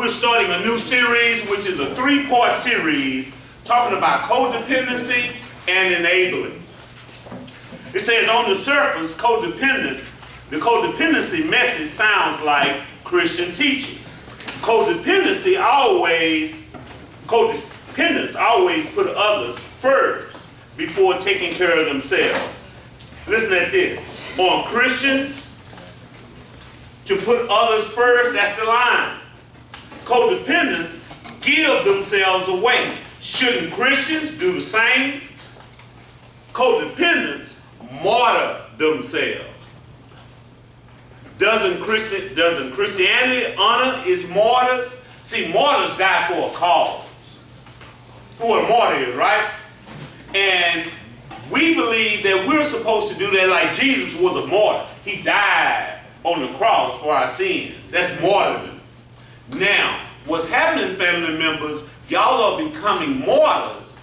We're starting a new series, which is a 3-part series talking about codependency and enabling. It says on the surface, the codependency message sounds like Christian teaching. Codependents always put others first before taking care of themselves. Listen at this. On Christians, to put others first, that's the line. Codependents give themselves away. Shouldn't Christians do the same? Codependents martyr themselves. Doesn't Christianity honor its martyrs? See, martyrs die for a cause. Who a martyr is, right? And we believe that we're supposed to do that like Jesus was a martyr. He died on the cross for our sins. That's martyrdom. Now, what's happening, family members, y'all are becoming martyrs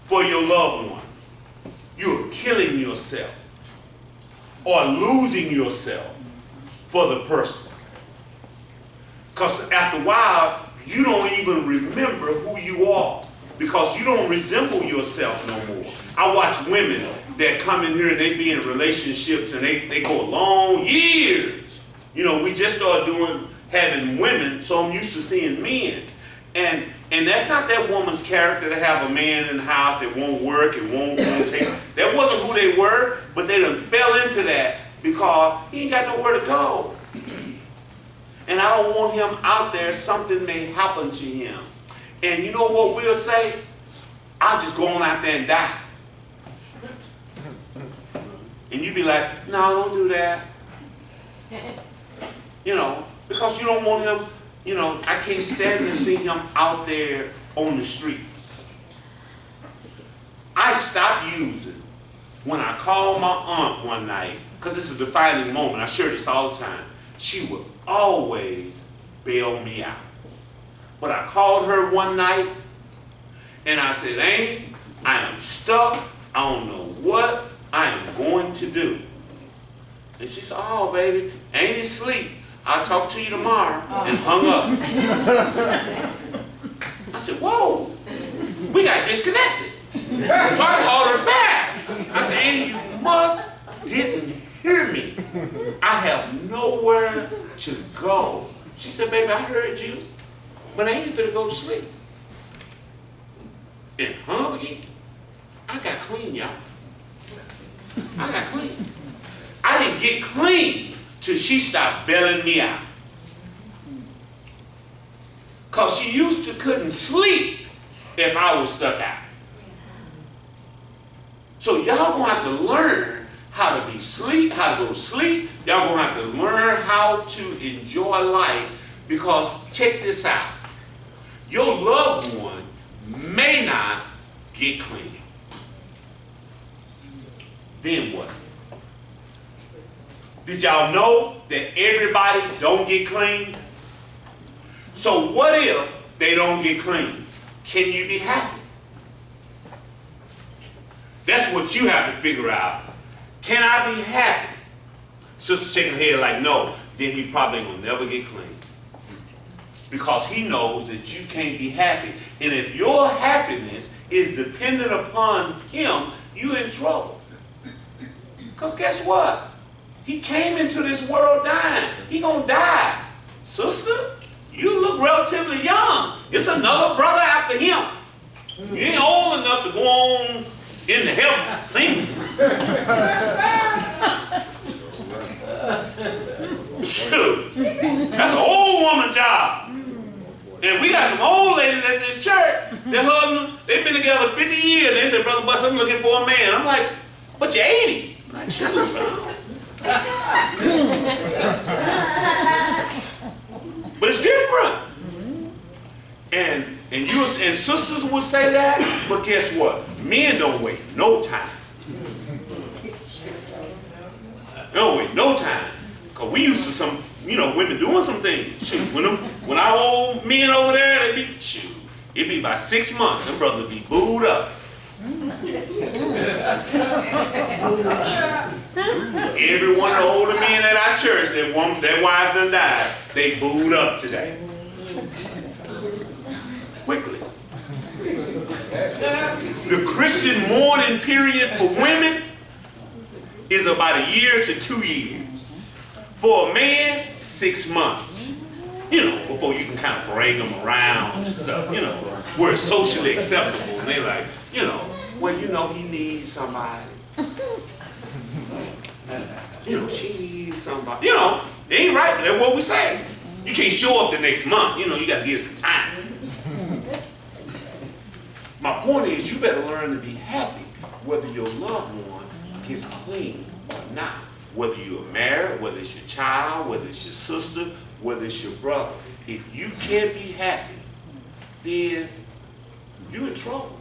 for your loved ones. You're killing yourself or losing yourself for the person. Because after a while, you don't even remember who you are because you don't resemble yourself no more. I watch women that come in here and they be in relationships and they go long years. You know, we just started having women, so I'm used to seeing men. And that's not that woman's character to have a man in the house that won't work and won't take. That wasn't who they were, but they done fell into that because he ain't got nowhere to go. And I don't want him out there. Something may happen to him. And you know what we'll say? I'll just go on out there and die. And you be like, no, don't do that. You know, because you don't want him, you know, I can't stand to see him out there on the streets. I stopped using when I called my aunt one night, because it's a defining moment. I share this all the time. She would always bail me out. But I called her one night and I said, Amy, I am stuck. I don't know what I am going to do. And she said, oh, baby, ain't asleep. I'll talk to you tomorrow, and hung up. I said, whoa, we got disconnected. So I called her back. I said, Amy, you didn't hear me. I have nowhere to go. She said, baby, I heard you, but I ain't finna go to sleep. And hung up again. I got clean, y'all. I got clean. I didn't get clean till she stopped bailing me out. Because she used to couldn't sleep if I was stuck out. So y'all gonna have to learn how to go to sleep. Y'all gonna have to learn how to enjoy life, because check this out. Your loved one may not get clean. Then what? Did y'all know that everybody don't get clean? So what if they don't get clean? Can you be happy? That's what you have to figure out. Can I be happy? Sister shaking her head like, no, then he probably will never get clean. Because he knows that you can't be happy. And if your happiness is dependent upon him, you're in trouble. Because guess what? He came into this world dying. He gonna die. Sister, you look relatively young. It's another brother after him. You ain't old enough to go on into heaven singing. Shoot. That's an old woman job. And we got some old ladies at this church. They've been together 50 years. They said, Brother Bussey, I'm looking for a man. I'm like, but you're 80. I'm like, shoot, but it's different. And sisters would say that, but guess what? Men don't wait no time. They don't wait no time. Because we used to some, women doing some things. Shoot, when our old men over there, it'd be about 6 months. Them brothers be booed up. Every one of the older men at our church, their wife done died, they booed up today. Quickly. The Christian mourning period for women is about 1 year to 2 years. For a man, 6 months. You know, before you can kind of bring them around and stuff, you know, where it's socially acceptable. And they like, you know, well, you know, he needs somebody. You know, she needs somebody. You know, it ain't right, but that's what we say. You can't show up the next month. You know, you got to give some time. My point is, you better learn to be happy whether your loved one gets clean or not. Whether you're married, whether it's your child, whether it's your sister, whether it's your brother. If you can't be happy, then you're in trouble.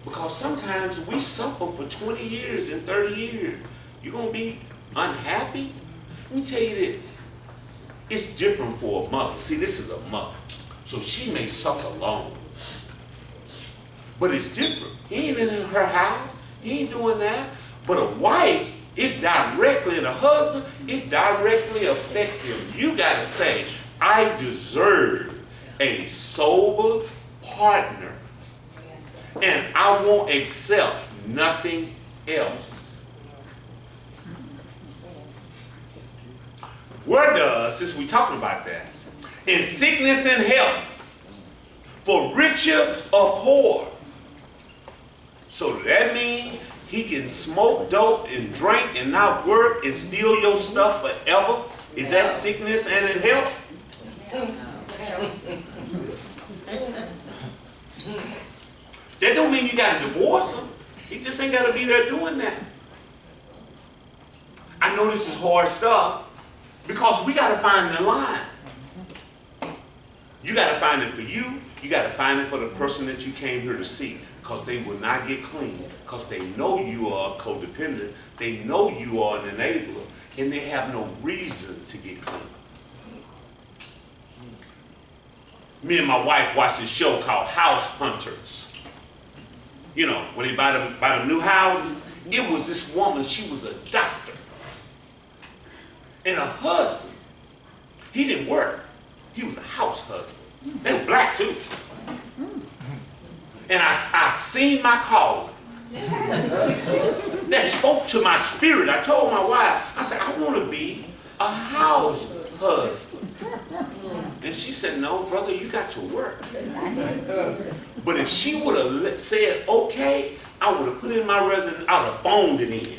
Because sometimes we suffer for 20 years and 30 years. You're going to be unhappy? Let me tell you this. It's different for a mother. See, this is a mother. So she may suffer alone. But it's different. He ain't in her house. He ain't doing that. But a wife, it directly, and a husband, it directly affects them. You got to say, I deserve a sober partner. And I won't accept nothing else. Where does, since we're talking about that, in sickness and health, for richer or poor. So that means he can smoke dope and drink and not work and steal your stuff forever? Is that sickness and in health? That don't mean you got to divorce him. He just ain't got to be there doing that. I know this is hard stuff because we got to find the line. You got to find it for you. You got to find it for the person that you came here to see, because they will not get clean, because they know you are codependent. They know you are an enabler, and they have no reason to get clean. Me and my wife watched this show called House Hunters. You know, when they buy them new houses, it was this woman, she was a doctor. And her husband, he didn't work. He was a house husband. They were black too. And I seen my calling. That spoke to my spirit. I told my wife, I said, I want to be a house husband. And she said, no, brother, you got to work. But if she would have said, okay, I would have put in my resume, I would have phoned it in.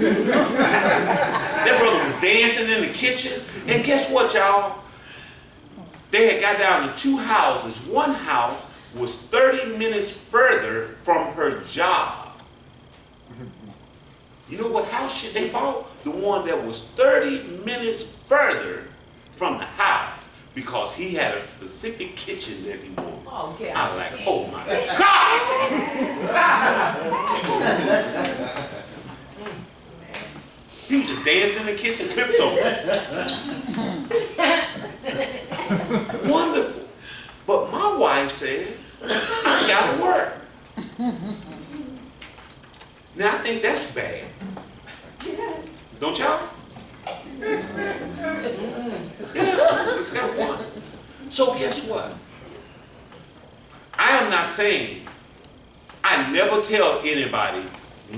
That brother was dancing in the kitchen. And guess what, y'all? They had got down to 2 houses. One house was 30 minutes further from her job. You know what house they bought? The one that was 30 minutes further from the house, because he had a specific kitchen that he wanted. Oh, yeah. I was like, oh my God! He was just dancing in the kitchen, clips on. Wonderful. But my wife says, I gotta work. Now I think that's bad. Don't y'all? Yeah, it's got one. So guess what? I am not saying, I never tell anybody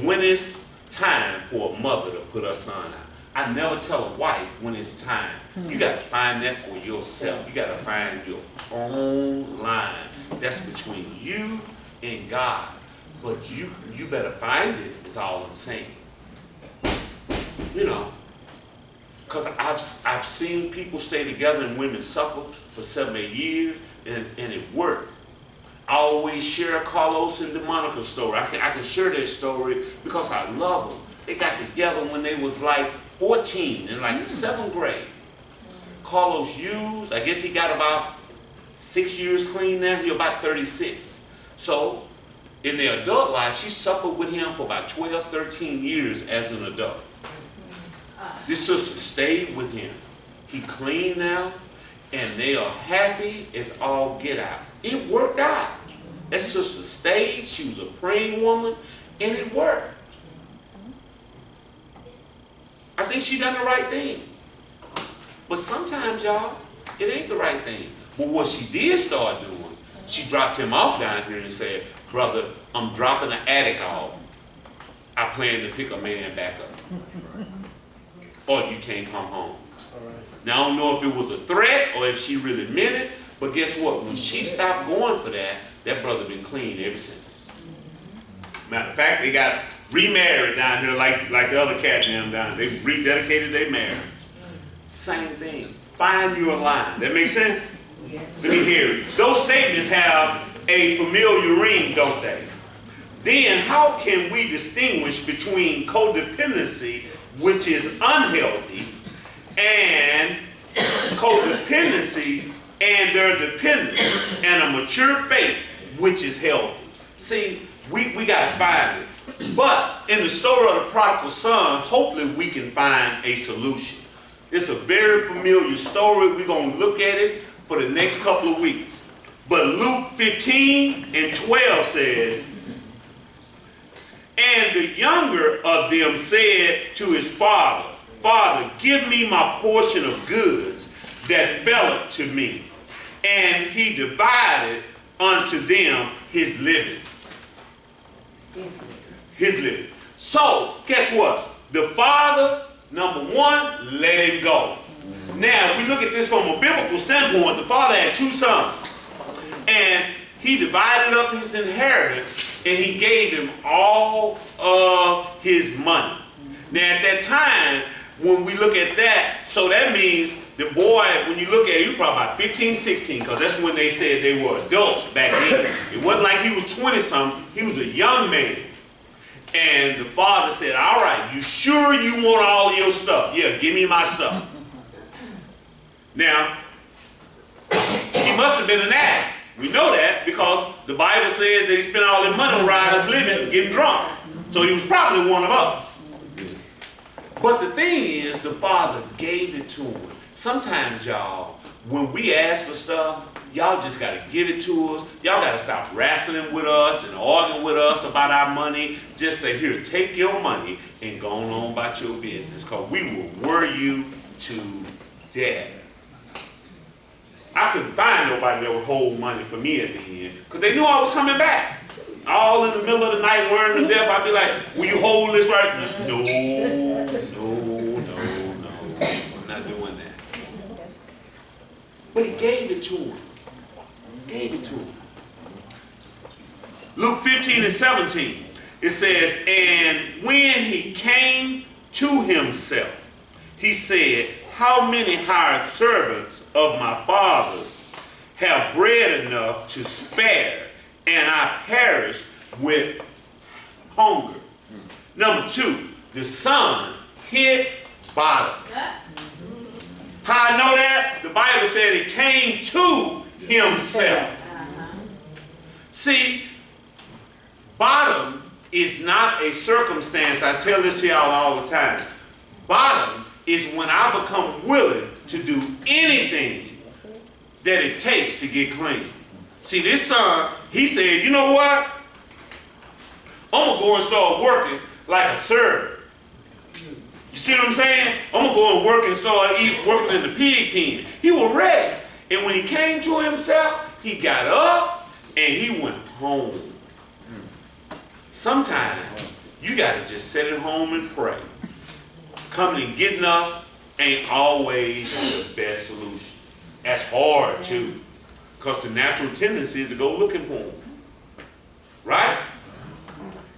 when it's time for a mother to put her son out. I never tell a wife when it's time. You got to find that for yourself. You got to find your own line. That's between you and God. But you better find it, is all I'm saying. You know, because I've seen people stay together and women suffer for 7 or 8 years, and it worked. I always share Carlos and DeMonica's story. I can share their story because I love them. They got together when they was like 14 in like the 7th grade. Carlos used, I guess he got about 6 years clean now. He's about 36. So in their adult life, she suffered with him for about 12, 13 years as an adult. This sister stayed with him. He clean now, and they are happy as all get out. It worked out. That sister stayed. She was a praying woman, and it worked. I think she done the right thing. But sometimes, y'all, It ain't the right thing. But what she did start doing, she dropped him off down here and said, brother, I'm dropping the attic off. I plan to pick a man back up. Or you can't come home. Now, I don't know if it was a threat or if she really meant it, but guess what? When she stopped going for that, that brother been clean ever since. Matter of fact, they got remarried down here like the other cat and them down. They rededicated their marriage. Same thing. Find your line. That makes sense? Yes. Let me hear it. Those statements have a familiar ring, don't they? Then how can we distinguish between codependency, which is unhealthy, and codependency and their dependence, and a mature faith, which is healthy? See, we got to find it. But in the story of the prodigal son, hopefully we can find a solution. It's a very familiar story. We're going to look at it for the next couple of weeks. But Luke 15 and 12 says, and the younger of them said to his father, Father, give me my portion of goods that fell to me. And he divided unto them his living. His living. So, guess what? The father, number one, let him go. Now, we look at this from a biblical standpoint. The father had two sons. And he divided up his inheritance and he gave him all of his money. Now, at that time, when we look at that, so that means the boy, when you look at it, he was probably about 15, 16, because that's when they said they were adults back then. It wasn't like he was 20-something. He was a young man. And the father said, all right, you sure you want all of your stuff? Yeah, give me my stuff. Now, he must have been an addict. We know that because the Bible says that he spent all his money on riders living and getting drunk. So he was probably one of us. But the thing is, the father gave it to him. Sometimes, y'all, when we ask for stuff, y'all just got to give it to us. Y'all got to stop wrestling with us and arguing with us about our money. Just say, here, take your money and go on about your business, because we will worry you to death. I couldn't find nobody that would hold money for me at the end, because they knew I was coming back. All in the middle of the night, worrying to death, I'd be like, will you hold this right now? No. I'm not doing that. But he gave it to him. Luke 15 and 17, it says, and when he came to himself, he said, how many hired servants of my father's have bread enough to spare, and I perish with hunger? Number two, the son hit bottom. How I know that? The Bible said he came to himself. See, bottom is not a circumstance. I tell this to y'all all the time. Bottom is when I become willing to do anything that it takes to get clean. See, this son, he said, you know what? I'm going to go and start working like a servant. You see what I'm saying? I'm going to go and work and start working in the pig pen. He was ready. And when he came to himself, he got up and he went home. Sometimes you got to just sit at home and pray. Coming and getting us ain't always the best solution. That's hard too, because the natural tendency is to go looking for them. Right?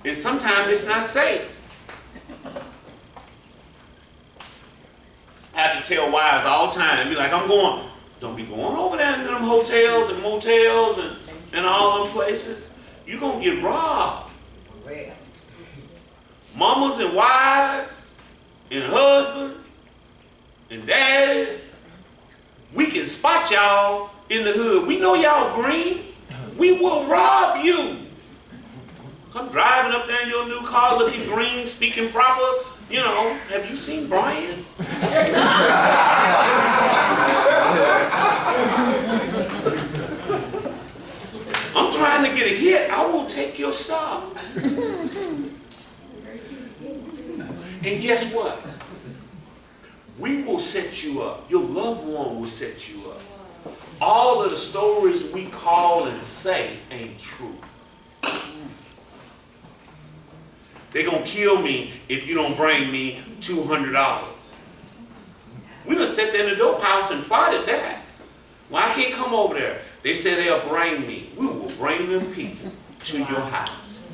And sometimes it's not safe. I have to tell wives all the time, be like, don't be going over there to them hotels and motels and all them places. You're going to get robbed. Mamas and wives and husbands and dads, we can spot y'all in the hood. We know y'all green. We will rob you. Come driving up there in your new car looking green, speaking proper. You know, have you seen Brian? I'm trying to get a hit. I will take your stuff. And guess what? we will set you up. Your loved one will set you up. All of the stories we call and say ain't true. They're going to kill me if you don't bring me $200. We done sat there in the dope house and fought at that. Well, I can't come over there. They said they'll bring me. We will bring them people to your house.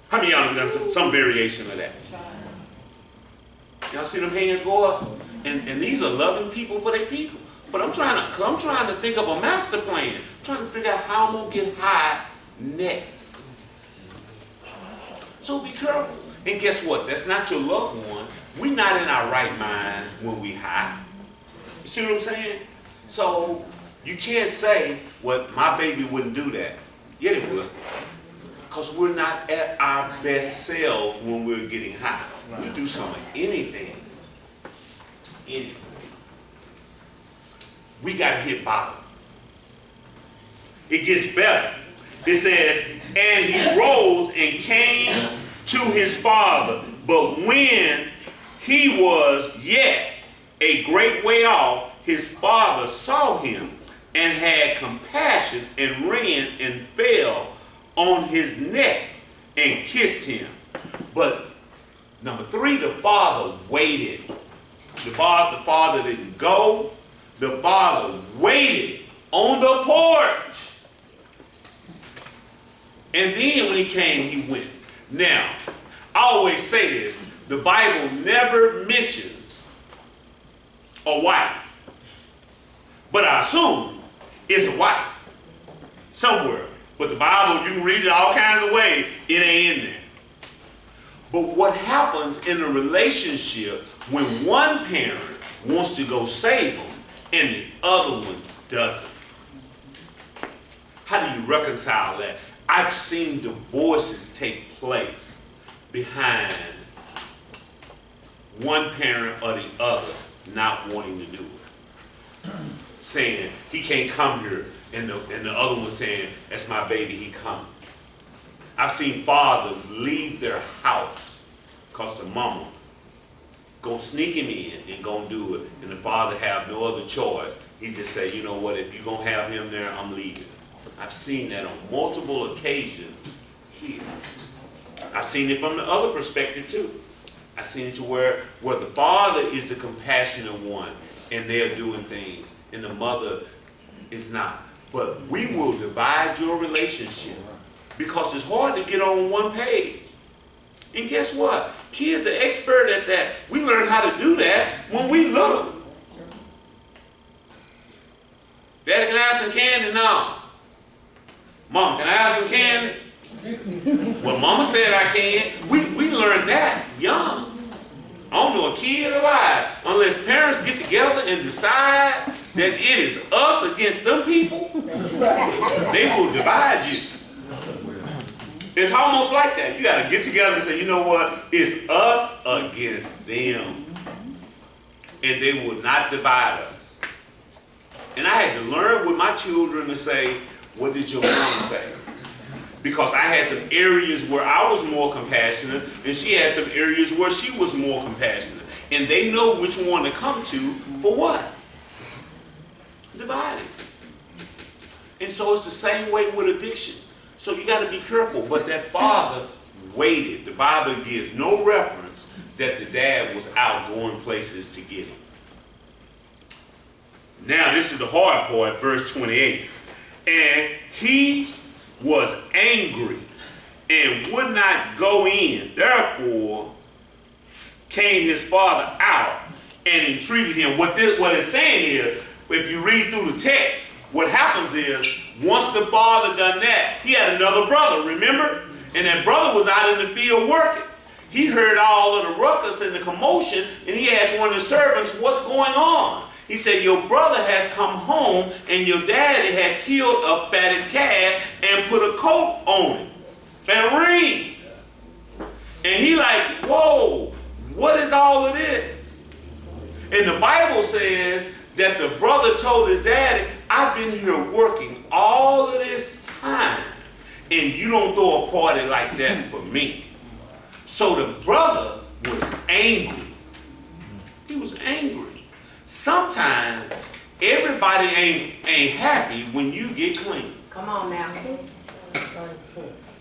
How many of y'all have done some variation of that? Y'all see them hands go up? And these are loving people for their people. But I'm trying to think of a master plan. I'm trying to figure out how I'm going to get high next. So be careful. And guess what? That's not your loved one. We're not in our right mind when we high. You see what I'm saying? So you can't say, well, my baby wouldn't do that. Yeah, they would. Because we're not at our best selves when we're getting high. We do anything. We got to hit bottom. It gets better. It says, and he rose and came to his father. But when he was yet a great way off, his father saw him and had compassion and ran and fell on his neck and kissed him. But number 3, the father waited. The father didn't go. The father waited on the porch. And then when he came, he went. Now, I always say this. The Bible never mentions a wife. But I assume it's a wife somewhere. But the Bible, you can read it all kinds of ways. It ain't in there. But what happens in a relationship when one parent wants to go save them and the other one doesn't? How do you reconcile that? I've seen divorces take place behind one parent or the other not wanting to do it. Saying, he can't come here. And the other one saying, that's my baby, he coming. I've seen fathers leave their house because the mama go sneak him in and go do it. And the father have no other choice. He just say, you know what, if you're going to have him there, I'm leaving. I've seen that on multiple occasions here. I've seen it from the other perspective too. I've seen it to where the father is the compassionate one and they're doing things and the mother is not. But we will divide your relationship because it's hard to get on one page. And guess what? Kids are expert at that. We learn how to do that when we little. Daddy, can I have some candy? No. Mom, can I have some candy? Well, Mama said I can. We learned that young. I don't know a kid alive unless parents get together and decide that it is us against them people. That's right. They will divide you. It's almost like that. You got to get together and say, you know what? It's us against them. And they will not divide us. And I had to learn with my children to say, what did your mom say? Because I had some areas where I was more compassionate and she had some areas where she was more compassionate. And they know which one to come to for what? Divided. And so it's the same way with addiction. So you got to be careful. But that father waited. The Bible gives no reference that the dad was out going places to get him. Now this is the hard part, verse 28. And he was angry and would not go in. Therefore came his father out and entreated him. What it's saying is, if you read through the text, what happens is, once the father done that, he had another brother, remember? And that brother was out in the field working. He heard all of the ruckus and the commotion, and he asked one of the servants, what's going on? He said, your brother has come home, and your daddy has killed a fatted calf and put a coat on it and a ring. And he like, whoa, what is all of this? And the Bible says that the brother told his daddy, I've been here working all of this time, and you don't throw a party like that for me. So the brother was angry. He was angry. Sometimes everybody ain't happy when you get clean. Come on now.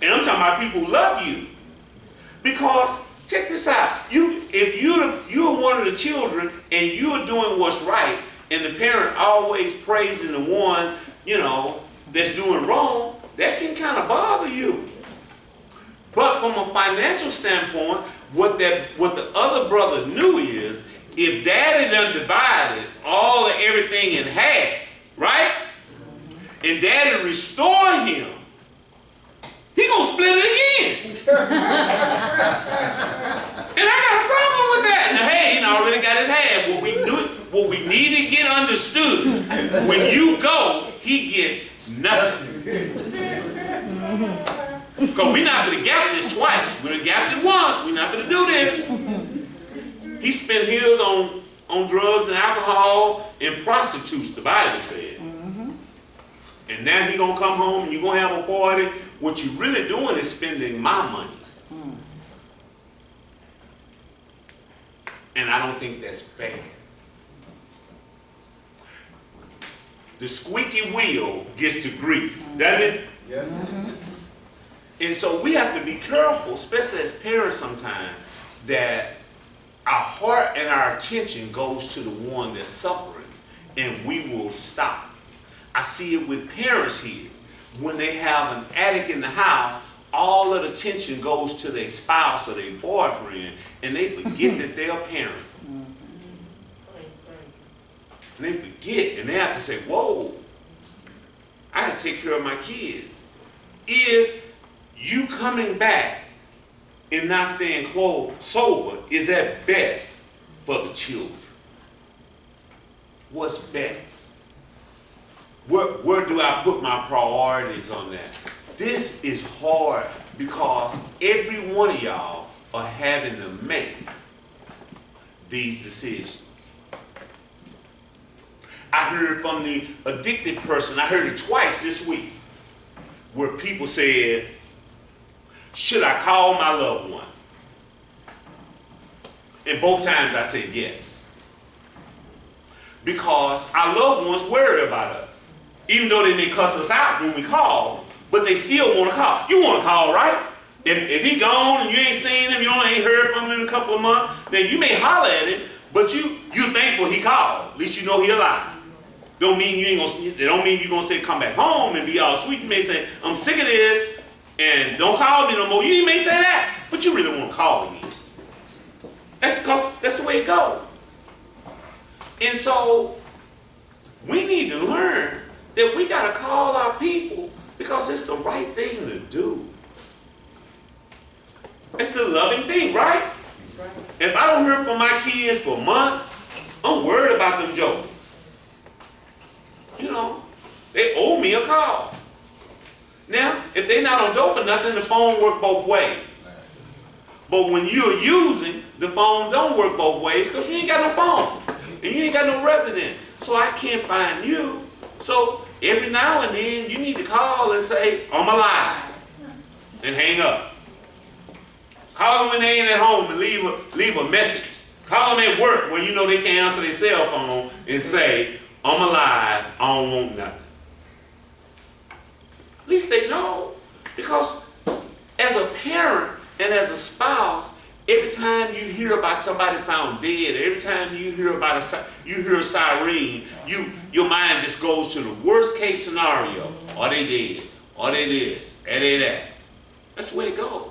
And I'm talking about people who love you. Because check this out. If you're one of the children and you're doing what's right, and the parent always praising the one, that's doing wrong, that can kind of bother you. But from a financial standpoint, what the other brother knew is, if daddy done divided all of everything in half, right? And daddy restored him, he gonna split it again. And I got a problem with that. Now, hey, he already got his half. What we need to get understood, when you go, he gets nothing. Because we're not going to gap this twice. We're going to gap it once. We're not going to do this. He spent his on drugs and alcohol and prostitutes, the Bible said. And now he going to come home and you're going to have a party. What you're really doing is spending my money. And I don't think that's fair. The squeaky wheel gets the grease, doesn't it? Yes. And so we have to be careful, especially as parents sometimes, that our heart and our attention goes to the one that's suffering, and we will stop. I see it with parents here. When they have an addict in the house, all of the attention goes to their spouse or their boyfriend, and they forget that they're a parent. And they forget, and they have to say, whoa, I have to take care of my kids. Is you coming back and not staying sober, is that best for the children? What's best? Where do I put my priorities on that? This is hard because every one of y'all are having to make these decisions. I heard from the addicted person, I heard it twice this week, where people said, should I call my loved one? And both times I said yes. Because our loved ones worry about us. Even though they may cuss us out when we call, but they still want to call. You want to call, right? If he gone and you ain't seen him, you ain't heard from him in a couple of months, then you may holler at him, but you thankful he called. At least you know he alive. Don't mean you ain't gonna. It don't mean you gonna say come back home and be all sweet. You may say I'm sick of this and don't call me no more. You may say that, but you really want to call again. That's because that's the way it goes. And so we need to learn that we gotta call our people because it's the right thing to do. It's the loving thing, right? That's right. If I don't hear from my kids for months, I'm worried about them jokers. They owe me a call. Now, if they're not on dope or nothing, the phone works both ways. But when you're using, the phone don't work both ways because you ain't got no phone. And you ain't got no resident. So I can't find you. So every now and then, you need to call and say, I'm alive. And hang up. Call them when they ain't at home and leave a message. Call them at work when you know they can't answer their cell phone and say, I'm alive, I don't want nothing. At least they know. Because as a parent and as a spouse, every time you hear about somebody found dead, every time you hear about a siren, your mind just goes to the worst case scenario. Are they dead? Are they this? Are they that? That's the way it goes.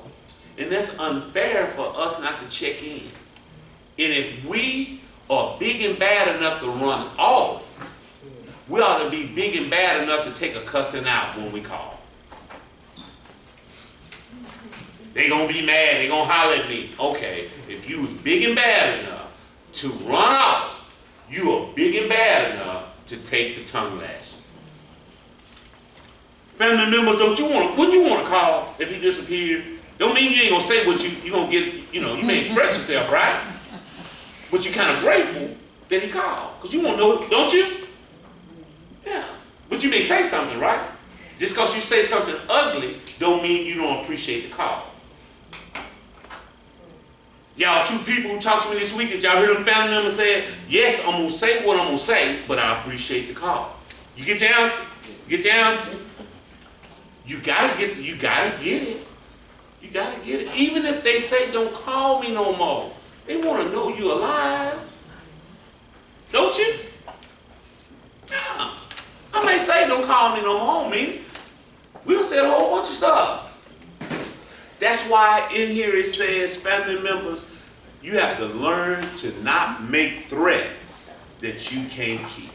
And that's unfair for us not to check in. And if we are big and bad enough to run off, we ought to be big and bad enough to take a cussing out when we call. They gonna be mad, they gonna holler at me. Okay, if you was big and bad enough to run off, you are big and bad enough to take the tongue lash. Family members, wouldn't you want to call if he disappeared? Don't mean you ain't gonna say what you gonna get, you may express yourself, right? But you're kind of grateful that he called. Because you want to know, don't you? Yeah. But you may say something, right? Just because you say something ugly, don't mean you don't appreciate the call. Y'all, two people who talked to me this week, did y'all hear them family members say, yes, I'm going to say what I'm going to say, but I appreciate the call. You get your answer? You get your answer? You gotta get it. You gotta get it. Even if they say, don't call me no more, they want to know you alive. Don't you? Yeah. I may say, don't call me no more, man. We done said a whole bunch of stuff. That's why in here it says, family members, you have to learn to not make threats that you can't keep.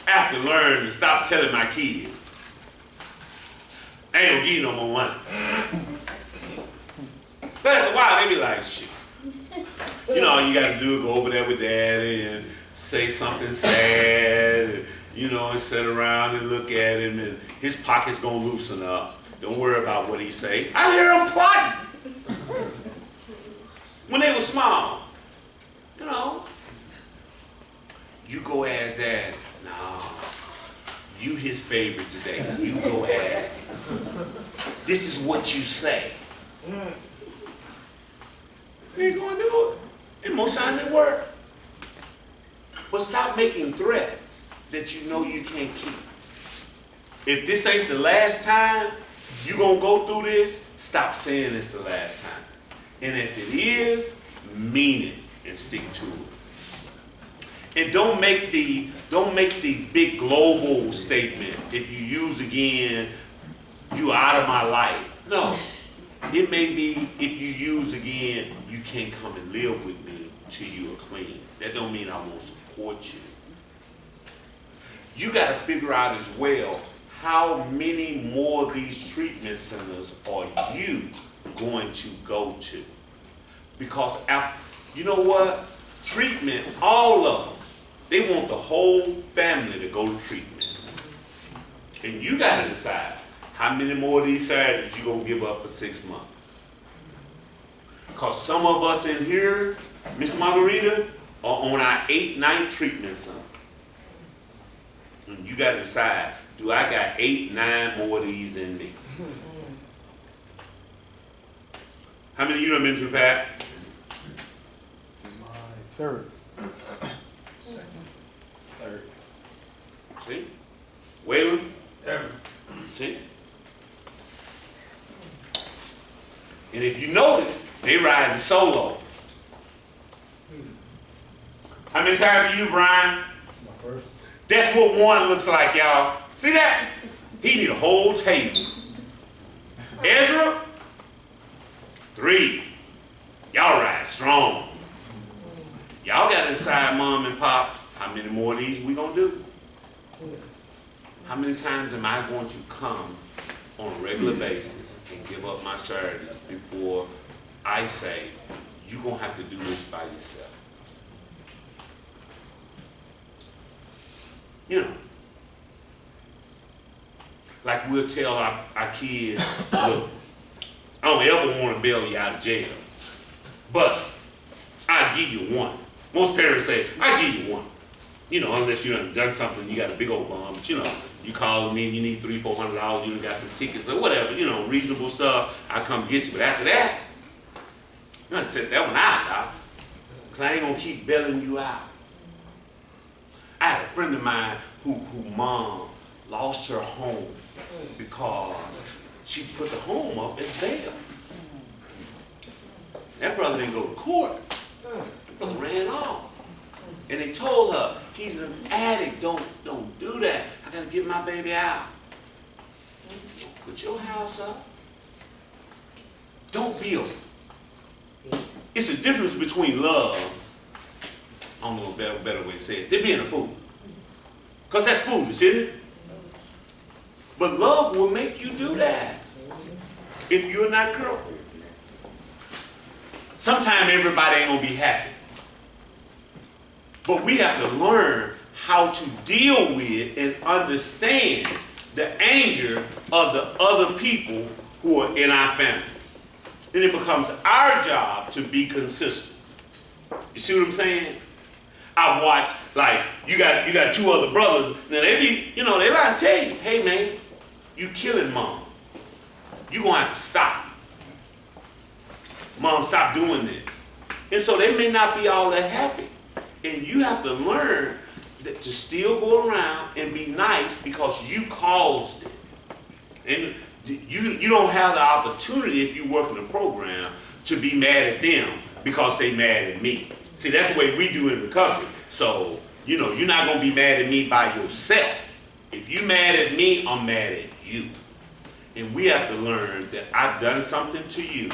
I have to learn to stop telling my kids, I ain't gonna give you no more money. But after a while, they be like, shit. You know, all you gotta do is go over there with daddy and say something sad, and, you know, and sit around and look at him, and his pocket's gonna loosen up. Don't worry about what he say. I hear him plotting. When they were small, you know, you go ask dad, no, you his favorite today. You go ask him. This is what you say. You ain't gonna do it. And most times it works. But stop making threats that you know you can't keep. If this ain't the last time you gonna go through this, stop saying it's the last time. And if it is, mean it and stick to it. And don't make the big global statements. If you use again, you out of my life. No. It may be if you use again, you can't come and live with me till you are clean. That don't mean I won't support you. You got to figure out as well, how many more of these treatment centers are you going to go to? Because you know what? Treatment, all of them, they want the whole family to go to treatment. And you got to decide how many more of these Saturdays you're going to give up for 6 months. Because some of us in here, Miss Margarita, are on our 8-night treatment center. And you got to decide, do I got 8, 9 more of these in me? How many of you have been to, Pat? This is my third. Second. Third. See? Waylon? Third. See? And if you notice, they riding solo. How many times for you, Brian? My first. That's what one looks like, y'all. See that? He need a whole table. Ezra? 3. Y'all ride strong. Y'all got to decide, Mom and Pop, how many more of these we gonna do? How many times am I going to come on a regular basis and give up my Saturdays before I say, you're gonna have to do this by yourself? You know, like we'll tell our kids, look, I don't ever want to bail you out of jail, but I'll give you one. Most parents say, I'll give you one. You know, unless you done something, you got a big old bum, but you know, you calling me, you need $300, $400, you got some tickets or whatever, you know, reasonable stuff, I'll come get you. But after that, I'm gonna set that one out, dog, because I ain't gonna keep bailing you out. I had a friend of mine who mom lost her home because she put the home up as bail. That brother didn't go to court. That brother ran off. And they told her, he's an addict, don't do that. I gotta get my baby out. Put your house up. Don't build. It's a difference between love, I don't know a better way to say it, they're being a fool. Because that's foolish, isn't it? But love will make you do that if you're not careful. Sometimes everybody ain't gonna be happy. But we have to learn how to deal with and understand the anger of the other people who are in our family. Then it becomes our job to be consistent. You see what I'm saying? I watch, like, you got 2 other brothers, now they be, you know, they lie and tell you, hey man, you killing mom. You gonna have to stop. Mom, stop doing this. And so they may not be all that happy. And you have to learn that to still go around and be nice because you caused it. And you don't have the opportunity, if you work in the program, to be mad at them because they mad at me. See, that's the way we do in recovery. So, you know, you're not going to be mad at me by yourself. If you're mad at me, I'm mad at you. And we have to learn that I've done something to you